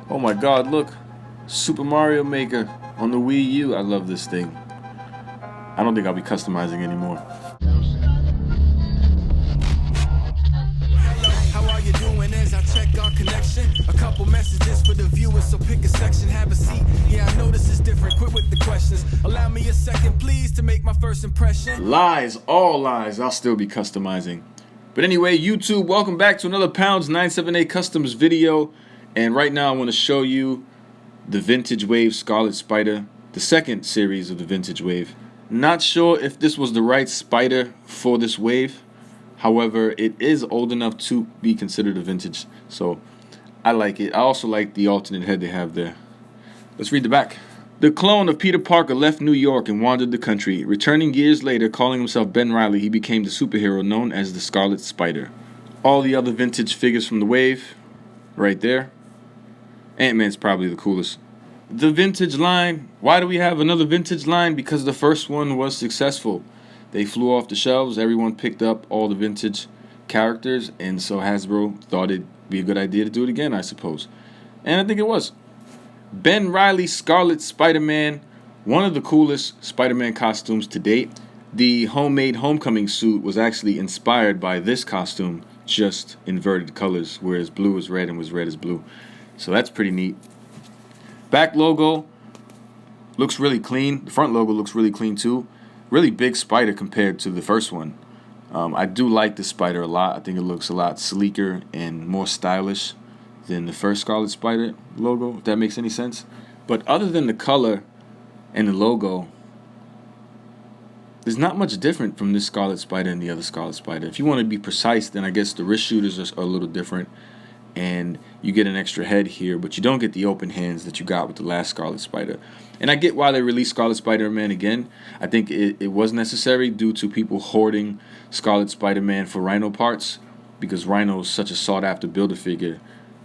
Oh my god, look. Super Mario Maker on the Wii U. I love this thing. I don't think I'll be customizing anymore. How are you doing as I check our connection? A couple messages for the viewers, so pick a section, have a seat. Yeah, I know this is different, quit with the questions. Allow me a second, please, to make my first impression. Lies, all lies. I'll still be customizing. But anyway, YouTube, welcome back to another Pounds 978 Customs video. And right now I want to show you the Vintage Wave Scarlet Spider, the second series of the Vintage Wave. Not sure if this was the right spider for this wave. However, it is old enough to be considered a vintage, so I like it. I also like the alternate head they have there. Let's read the back. The clone of Peter Parker left New York and wandered the country. Returning years later, calling himself Ben Reilly, he became the superhero known as the Scarlet Spider. All the other vintage figures from the wave, right there. Ant-Man's probably the coolest. The vintage line. Why do we have another vintage line? Because the first one was successful. They flew off the shelves. Everyone picked up all the vintage characters, and so Hasbro thought it'd be a good idea to do it again, I suppose. And I think it was. Ben Reilly Scarlet Spider-Man, one of the coolest Spider-Man costumes to date. The homemade homecoming suit was actually inspired by this costume, just inverted colors, whereas blue was red and was red as blue. So that's pretty neat. Back logo looks really clean. The front logo looks really clean too. Really big spider compared to the first one. I do like the spider a lot. I think it looks a lot sleeker and more stylish than the first Scarlet Spider logo, if that makes any sense. But other than the color and the logo, there's not much different from this Scarlet Spider and the other Scarlet Spider. If you want to be precise, then I guess the wrist shooters are a little different. And you get an extra head here, but you don't get the open hands that you got with the last Scarlet Spider. And I get why they released Scarlet Spider-Man again. I think it was necessary due to people hoarding Scarlet Spider-Man for Rhino parts, because Rhino is such a sought-after Build-A-Figure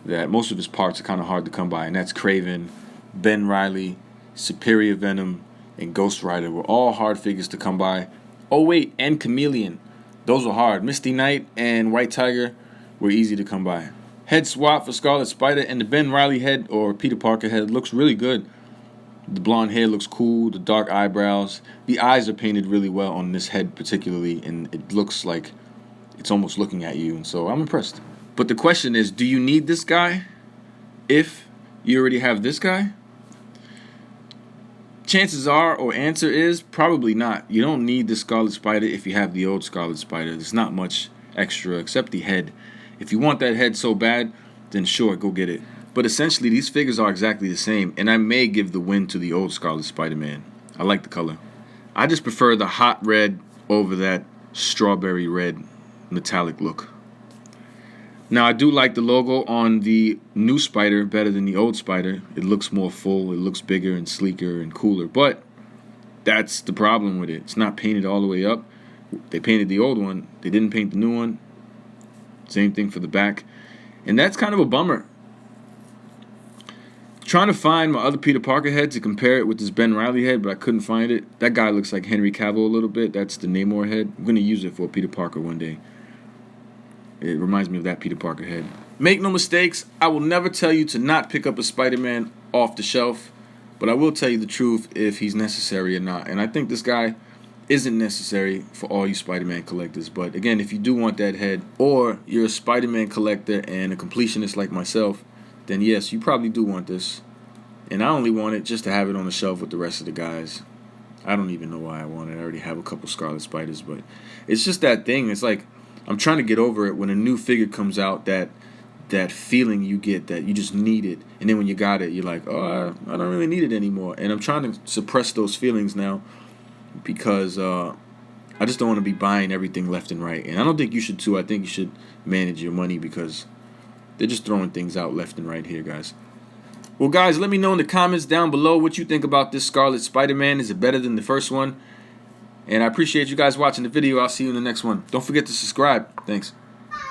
that most of his parts are kind of hard to come by. And that's Kraven, Ben Reilly, Superior Venom, and Ghost Rider were all hard figures to come by. Oh wait, and Chameleon. Those were hard. Misty Knight and White Tiger were easy to come by. Head swap for Scarlet Spider, and the Ben Reilly head, or Peter Parker head, looks really good. The blonde hair looks cool, the dark eyebrows. The eyes are painted really well on this head particularly, and it looks like it's almost looking at you, and so I'm impressed. But the question is, do you need this guy if you already have this guy? Chances are, or answer is, probably not. You don't need the Scarlet Spider if you have the old Scarlet Spider. There's not much extra except the head. If you want that head so bad, then sure, go get it. But essentially, these figures are exactly the same, and I may give the win to the old Scarlet Spider-Man. I like the color. I just prefer the hot red over that strawberry red metallic look. Now, I do like the logo on the new Spider better than the old Spider. It looks more full, it looks bigger and sleeker and cooler, but that's the problem with it. It's not painted all the way up. They painted the old one, they didn't paint the new one. Same thing for the back. And that's kind of a bummer. Trying to find my other Peter Parker head to compare it with this Ben Reilly head, but I couldn't find it. That guy looks like Henry Cavill a little bit. That's the Namor head. I'm going to use it for Peter Parker one day. It reminds me of that Peter Parker head. Make no mistakes, I will never tell you to not pick up a Spider-Man off the shelf, but I will tell you the truth if he's necessary or not. And I think this guy isn't necessary for all you Spider-Man collectors. But again, if you do want that head, or you're a Spider-Man collector and a completionist like myself, then yes, you probably do want this. And I only want it just to have it on the shelf with the rest of the guys. I don't even know why I want it. I already have a couple Scarlet Spiders, but it's just that thing. It's like I'm trying to get over it when a new figure comes out, that feeling you get that you just need it. And then when you got it, you're like, oh, I don't really need it anymore. And I'm trying to suppress those feelings now, because I just don't want to be buying everything left and right. And I don't think you should too. I think you should manage your money, because they're just throwing things out left and right here, guys. Well, guys, let me know in the comments down below what you think about this Scarlet Spider-Man. Is it better than the first one? And I appreciate you guys watching the video. I'll see you in the next one. Don't forget to subscribe. Thanks.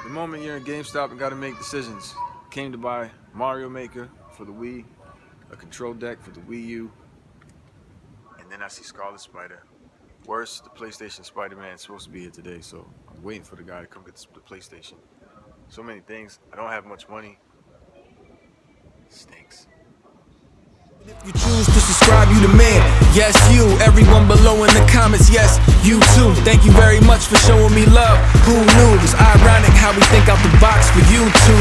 The moment you're in GameStop and got to make decisions. Came to buy Mario Maker for the Wii, a control deck for the Wii U, and then I see Scarlet Spider. Worse, the PlayStation Spider-Man is supposed to be here today, so I'm waiting for the guy to come get the PlayStation. So many things. I don't have much money. Stinks. You choose to subscribe, you the man. Yes, you. Everyone below in the comments, yes, you too. Thank you very much for showing me love. Who knew? It's ironic how we think out the box for YouTube.